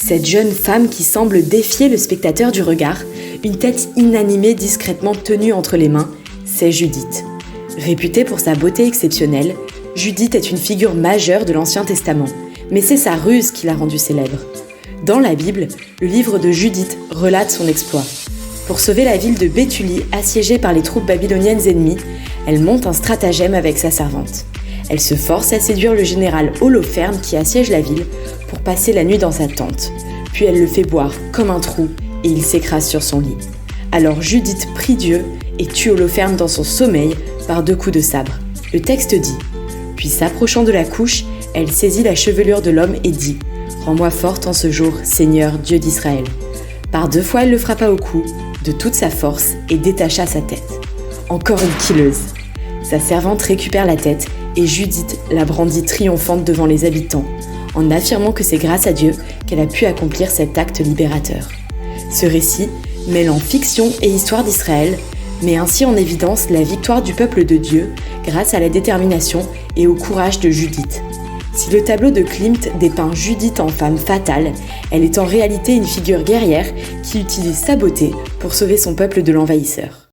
Cette jeune femme qui semble défier le spectateur du regard, une tête inanimée discrètement tenue entre les mains, c'est Judith. Réputée pour sa beauté exceptionnelle, Judith est une figure majeure de l'Ancien Testament, mais c'est sa ruse qui l'a rendue célèbre. Dans la Bible, le livre de Judith relate son exploit. Pour sauver la ville de Béthulie assiégée par les troupes babyloniennes ennemies, elle monte un stratagème avec sa servante. Elle se force à séduire le général Holoferne qui assiège la ville pour passer la nuit dans sa tente. Puis elle le fait boire comme un trou et il s'écrase sur son lit. Alors Judith prie Dieu et tue Holoferne dans son sommeil par 2 coups de sabre. Le texte dit « Puis s'approchant de la couche, elle saisit la chevelure de l'homme et dit « Rends-moi forte en ce jour, Seigneur, Dieu d'Israël. » Par 2 fois, elle le frappa au cou, de toute sa force, et détacha sa tête. Encore une killeuse. Sa servante récupère la tête et Judith la brandit triomphante devant les habitants, en affirmant que c'est grâce à Dieu qu'elle a pu accomplir cet acte libérateur. Ce récit, mêlant fiction et histoire d'Israël, met ainsi en évidence la victoire du peuple de Dieu grâce à la détermination et au courage de Judith. Si le tableau de Klimt dépeint Judith en femme fatale, elle est en réalité une figure guerrière qui utilise sa beauté pour sauver son peuple de l'envahisseur.